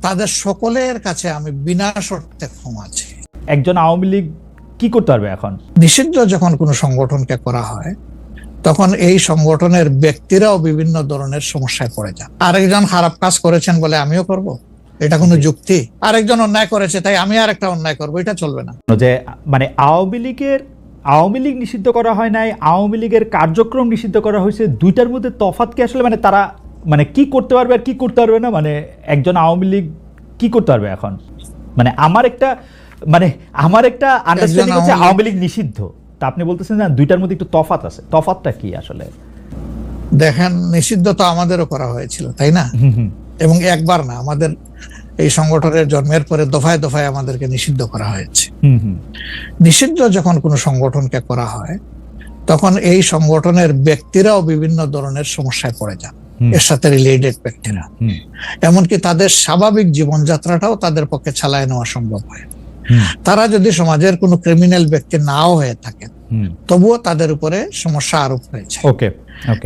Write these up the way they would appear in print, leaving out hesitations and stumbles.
তাদের সকলের কাছে আমি বিনা শর্তে ক্ষমা চাই। একজন আওয়ামী লীগ কি করতে পারবে এখন? নিষিদ্ধ যখন কোনো সংগঠনকে করা হয় তখন এই সংগঠনের ব্যক্তিরাও বিভিন্ন ধরনের সমস্যায় পড়ে যান। আরেকজন খারাপ কাজ করেছেন বলে আমিও করব, এটা কোনো যুক্তি? আরেকজন অন্যায় করেছে তাই আমি আরেকটা অন্যায় করব, এটা চলবে না। যে মানে আওয়ামী লীগ নিষিদ্ধ করা হয় নাই, আওয়ামী লীগের কার্যক্রম নিষিদ্ধ করা হয়েছে, দুইটার মধ্যে তফাৎ কি আসলে? মানে তারা মানে কি করতে পারবে আর কি করতে পারবে না, মানে একজন আওয়ামী লীগ কি করতে পারবে এখন? মানে আমার একটা আন্ডারস্ট্যান্ডিং হচ্ছে আওয়ামী লীগ নিষিদ্ধ, তা আপনি বলতেছেন না দুইটার মধ্যে একটু তফাৎ আছে, তফাৎটা কি আসলে? দেখেন, নিষিদ্ধ তো আমাদেরও করা হয়েছিল, তাই না? এবং একবার না, আমাদের এই সংগঠনের জন্মের পরে দফায় দফায় আমাদেরকে নিষিদ্ধ করা হয়েছে। নিষিদ্ধ যখন কোনো সংগঠনকে করা হয় তখন এই সংগঠনের ব্যক্তিরাও বিভিন্ন ধরনের সমস্যায় পড়ে যান, এর সাথে রিলেটেড ব্যক্তিরা, এমনকি তাদের স্বাভাবিক জীবনযাত্রাটাও তাদের পক্ষে চালায় নেওয়া সম্ভব হয়। তারা যদি সমাজের কোনো ক্রিমিনাল ব্যক্তি নাও হয়ে থাকেন তবুও তাদের উপরে সমস্যা আরোপ হয়েছে।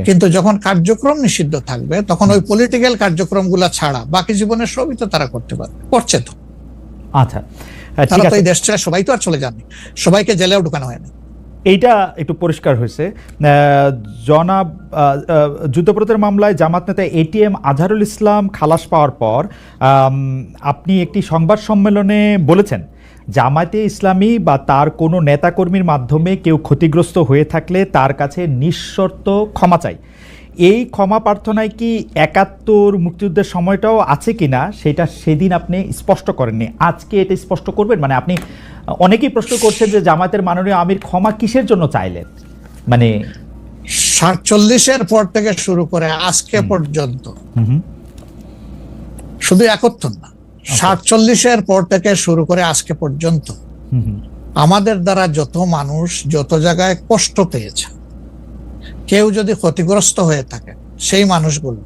কিন্তু যখন কার্যক্রম নিষিদ্ধ থাকবে তখন ওই পলিটিক্যাল কার্যক্রমগুলা ছাড়া বাকি জীবনের সবই তো তারা করতে পারবে, করছে তো। আচ্ছা, তারা তো এই দেশ ছেড়ে সবাই তো আর চলে যাননি, সবাইকে জেলেও ঢুকানো হয়নি। এইটা একটু পরিষ্কার হয়েছে। জনাব যুদ্ধপরাধের মামলায় জামাত নেতা এটিএম আজহারুল ইসলাম খালাস পাওয়ার পর আপনি একটি সংবাদ সম্মেলনে বলেছেন, জামায়াতে ইসলামী বা তার কোনো নেতাকর্মীর মাধ্যমে কেউ ক্ষতিগ্রস্ত হয়ে থাকলে তার কাছে নিঃশর্ত ক্ষমা চাই। এই ক্ষমা প্রার্থনায় কি ৭১ মুক্তিযুদ্ধের সময়টাও আছে কিনা সেটা সেদিন আপনি স্পষ্ট করেননি, আজকে এটা স্পষ্ট করবেন? মানে আপনি, অনেকেই প্রশ্ন করছেন যে জামায়াতের মাননীয় আমির ক্ষমা কিসের জন্য চাইলেন? মানে ৪৭-এর পর থেকে শুরু করে আজকে পর্যন্ত, শুধু ৭১ না, ৪৭-এর পর থেকে শুরু করে আজকে পর্যন্ত আমাদের দ্বারা যত মানুষ যত জায়গায় কষ্ট পেয়েছে, কেউ যদি ক্ষতিগ্রস্ত হয়ে থাকে, সেই মানুষগুলো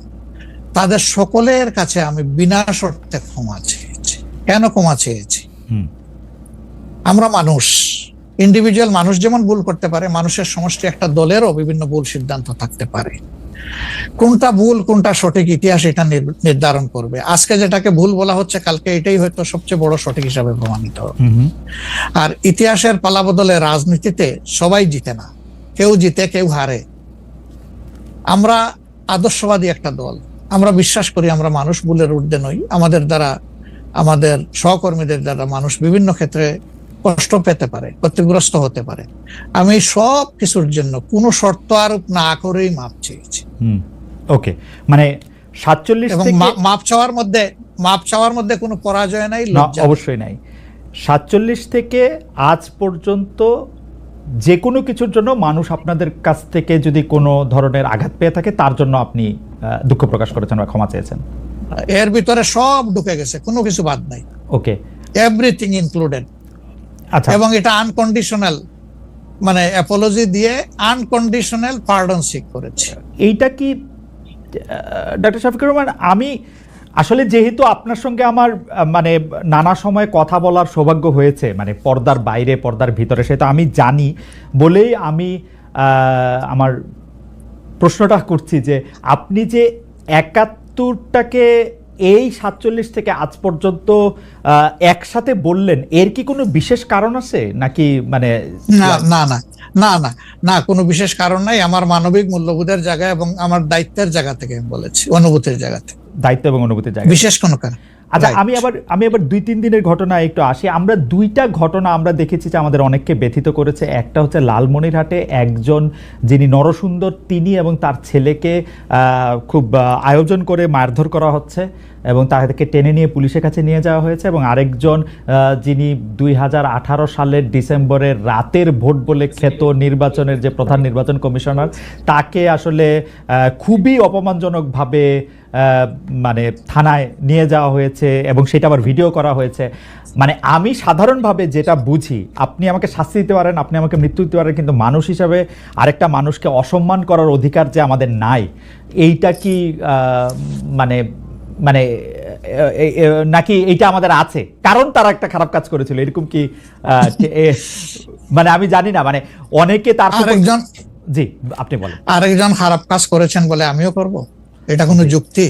তাদের সকলের কাছে আমি বিনা শর্তে ক্ষমা চেয়েছি। কেন ক্ষমা চেয়েছি? আমরা মানুষ, ইন্ডিভিজুয়াল মানুষ যেমন ভুল করতে পারে, মানুষের সমষ্টি একটা দলেরও বিভিন্ন ভুল সিদ্ধান্ত থাকতে পারে। কোনটা ভুল কোনটা সঠিক ইতিহাস এটা নির্ধারণ করবে। আজকে যেটাকে ভুল বলা হচ্ছে কালকে এটাই হয়তো সবচেয়ে বড় সঠিক হিসাবে প্রমাণিত হবে। আর ইতিহাসের পালাবদলে রাজনীতিতে সবাই জিতে না, কেউ জিতে কেউ হারে। আমরা আদর্শবাদী একটা দল, আমরা বিশ্বাস করি আমরা মানুষ, ভুলের ঊর্ধ্বে নই। আমাদের দ্বারা, আমাদের সহকর্মীদের দ্বারা মানুষ বিভিন্ন ক্ষেত্রে কষ্ট পেতে পারে, ক্ষতিগ্রস্ত হতে পারে। আমি সব কিছুর জন্য কোনো শর্ত আরোপ না করেই মাপ চেয়েছি। ওকে, মানে ৪৭ এবং মাপ চাওয়ার মধ্যে কোনো পরাজয় নাই, অবশ্যই নাই। ৪৭ থেকে আজ পর্যন্ত যে কোনো কিছুর জন্য মানুষ আপনাদের কাছ থেকে যদি কোনো ধরনের আঘাত পেয়ে থাকে তার জন্য আপনি দুঃখ প্রকাশ করেছেন বা ক্ষমা চেয়েছেন। এর ভিতরে সব ঢুকে গেছে, কোনো কিছু বাদ নাই। ওকে, এভরিথিং ইনক্লুডেড। আচ্ছা, এবং এটা আনকন্ডিশনাল, মানে অ্যাপোলজি দিয়ে আনকন্ডিশনাল পার্ডন সিক করেছে। এইটা কি ডক্টর শফিকুর রহমান, আমি আসলে যেহেতু আপনার সঙ্গে আমার মানে নানা সময় কথা বলার সৌভাগ্য হয়েছে, মানে পর্দার বাইরে পর্দার ভিতরে, সেটা আমি জানি বলেই আমি আমার প্রশ্নটা করছি যে আপনি যে ৭১টাকে এই ৪৭ থেকে আজ পর্যন্ত একসাথে বললেন, এর কি কোনো বিশেষ কারণ আছে নাকি? মানে না, কোনো বিশেষ কারণ নাই। আমার মানবিক মূল্যবোধের জায়গা এবং আমার দায়িত্বের জায়গা থেকে বলেছি, অনুভূতির জায়গা থেকে, দায়িত্ব এবং অনুভূতির জায়গা, বিশেষ কোনো কারণ। আচ্ছা, আমি আবার ২-৩ দিনের ঘটনা একটু আসি। আমরা দুইটা ঘটনা আমরা দেখেছি যে আমাদের অনেককে ব্যথিত করেছে। একটা হচ্ছে লালমনিরহাটে একজন যিনি নরসুন্দর, তিনি এবং তার ছেলেকে খুব আয়োজন করে মারধর করা হচ্ছে এবং তাদেরকে টেনে নিয়ে পুলিশের কাছে নিয়ে যাওয়া হয়েছে। এবং আরেকজন যিনি ২০১৮ সালের ডিসেম্বরের রাতের ভোট বলে খ্যাত নির্বাচনের যে প্রধান নির্বাচন কমিশনার, তাকে আসলে খুবই অপমানজনকভাবে মানে থানায় নিয়ে যাওয়া হয়েছে এবং সেটা আবার ভিডিও করা হয়েছে। মানে আমি সাধারণভাবে যেটা বুঝি, আপনি আমাকে শাস্তি দিতে পারেন, আপনি আমাকে মৃত্যু দিতে পারেন, কিন্তু মানুষ হিসাবে আরেকটা মানুষকে অসম্মান করার অধিকার যে আমাদের নাই, এইটা কি মানে মানে নাকি এইটা আমাদের আছে কারণ তারা একটা খারাপ কাজ করেছিল, এরকম কি? মানে আমি জানি না, মানে অনেকে তার আরেকজন, জি আপনি বলেন, আরেকজন খারাপ কাজ করেছেন বলে আমিও করব, এটা কোনো যুক্তি?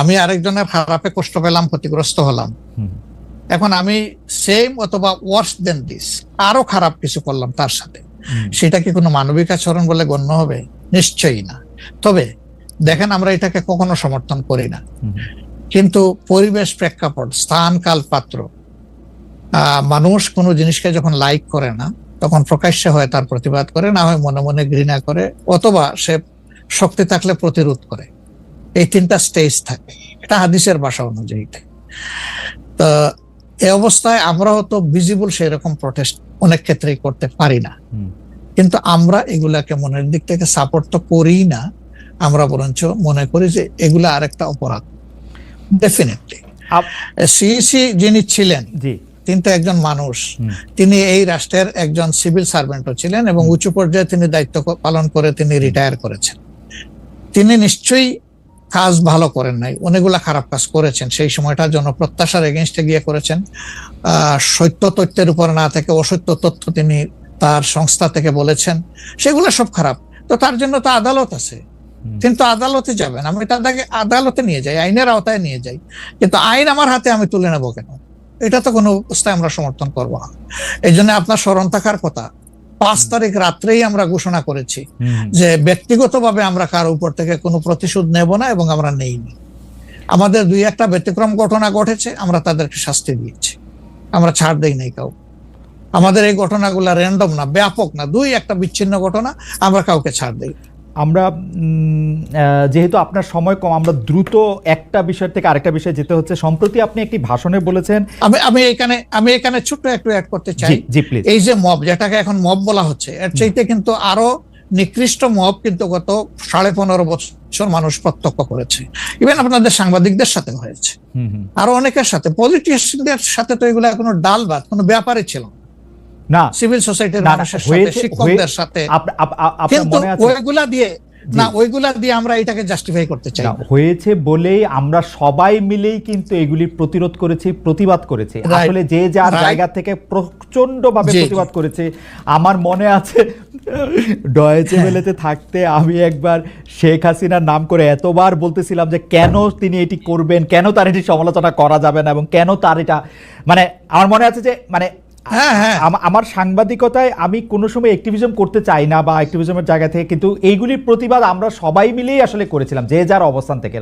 আমি আরেকজনের খারাপে কষ্ট পেলাম, ক্ষতিগ্রস্ত হলাম, এখন আমি সেম অথবা ওয়ার্স দেন দিস আরো খারাপ কিছু করলাম তার সাথে, সেটা কি কোনো মানবিক আচরণ বলে গণ্য হবে? নিশ্চয়ই না। তবে দেখেন, আমরা এটাকে কখনো সমর্থন করি না, কিন্তু পরিবেশ, প্রেক্ষাপট, স্থান, কাল, পাত্র, মানুষ কোনো জিনিসকে যখন লাইক করে না তখন প্রকাশ্যে হয় তার প্রতিবাদ করে, না হয় মনে মনে ঘৃণা করে, অথবা সে শক্তি থাকলে প্রতিরোধ করে। এই তিনটা স্টেজ থাকে, এটা হাদিসের ভাষা অনুযায়ী। তো এই অবস্থায় আমরা হয়তো ভিজিবল সেই রকম প্রটেস্ট অনেক ক্ষেত্রেই করতে পারি না, কিন্তু আমরা এগুলাকে মনের দিক থেকে সাপোর্ট তো করি না, আমরা বরঞ্চ মনে করি যে এগুলা আরেকটা অপরাধ। ডেফিনেটলি সিইসি যিনি ছিলেন তিনি তো একজন মানুষ, তিনি এই রাষ্ট্রের একজন সিভিল সার্ভেন্টও ছিলেন এবং উঁচু পর্যায়ে তিনি দায়িত্ব পালন করে তিনি রিটায়ার করেছেন। তিনি নিশ্চয়ই কাজ ভালো করেন নাই, অনেকগুলা খারাপ কাজ করেছেন। সেই সময়টা জনপ্রত্যাশার এগেইনস্টে গিয়ে করেছেন, সত্য তথ্যের উপর না থেকে অসত্য তথ্য তিনি তার সংস্থা থেকে বলেছেন, সেগুলো সব খারাপ। তো তার জন্য তো আদালত আছে, কিন্তু আদালতে যাবেন, আমি তাকে আদালতে নিয়ে যাই, আইনের আওতায় নিয়ে যাই, কিন্তু আইন আমার হাতে আমি তুলে নেবো কেন? এটা তো কোনো অবস্থায় আমরা সমর্থন করবো না। এই জন্য আপনার স্মরণ থাকার কথা, 5 তারিখ রাত্রেই আমরা ঘোষণা করেছি যে ব্যক্তিগতভাবে আমরা কারো উপর থেকে কোনো প্রতিশোধ নেব না এবং আমরা নেইনি। আমাদের 2-1টা ব্যতিক্রম ঘটনা ঘটেছে, আমরা তাদেরকে শাস্তি দিয়েছি, আমরা ছাড় দেই নাই কাউ। আমাদের এই ঘটনাগুলো র্যান্ডম না, ব্যাপক না, 2-1টা বিচ্ছিন্ন ঘটনা, আমরা কাউকে ছাড় দেই। আমরা যেহেতু আপনার সময় কম, আমরা দ্রুত একটা বিষয় থেকে আরেকটা বিষয়ে যেতে হচ্ছে। সম্প্রতি আপনি একটি ভাষণে বলেছেন, আমি এখানে ছোট্ট একটু অ্যাড করতে চাই। এই যে মব, যেটাকে এখন মব বলা হচ্ছে, এর চাইতে কিন্তু আরো নিকৃষ্ট মব কিন্তু গত 15.5 বছর মানুষ প্রত্যক্ষ করেছে। ইভেন আপনাদের সাংবাদিকদের সাথে হয়েছে, আরো অনেকের সাথে, পলিটিশিয়ানদের সাথে তো এগুলো কোনো ডাল ভাত, কোনো ব্যাপারই ছিল না, সিভিল সোসাইটির মানুষের সাথে, শিক্ষকদের সাথে। কিন্তু ওইগুলা দিয়ে আমরা এটাকে জাস্টিফাই করতে চাই হয়েছে বলেই আমরা সবাই মিলেই কিন্তু এগুলি প্রতিরোধ করেছি, প্রতিবাদ করেছি। আসলে যে যার জায়গা থেকে প্রচন্ড ভাবে প্রতিবাদ করেছে। আমার মনে আছে ডয়েচে ওয়েলেতে থাকতে আমি একবার শেখ হাসিনার নাম করে এতবার বলতেছিলাম যে কেন তিনি এটি করবেন, কেন তার এটি সমালোচনা করা যাবে না, এবং কেন তার এটা, মানে আমার মনে আছে যে মানে আমার সাংবাদিকতায় আমি কোনো সময় অ্যাক্টিভিজম করতে চাই না বা অ্যাক্টিভিজমের জায়গা থেকে, কিন্তু এইগুলির প্রতিবাদ আমরা সবাই মিলেই আসলে করেছিলাম, যে যার অবস্থান থেকে।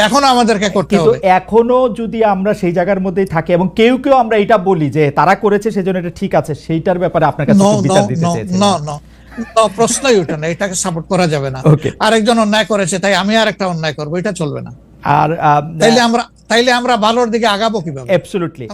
এখনো আমাদেরকে করতে হবে, এখনো যদি আমরা সেই জায়গার মধ্যেই থাকি এবং কেউ কেউ আমরা এটা বলি যে তারা করেছে সেজন্য এটা ঠিক আছে, সেইটার ব্যাপারে আপনার কাছে বিচার দিতে চাইছি। প্রশ্নই ওঠে না, এটাকে সাপোর্ট করা যাবে না। আরেকজন অন্যায় করেছে তাই আমি আরেকটা অন্যায় করবো, এটা চলবে না। আর তাইলে আমরা ভালোর দিকে আগাবো কিভাবে? অ্যাবসলিউটলি।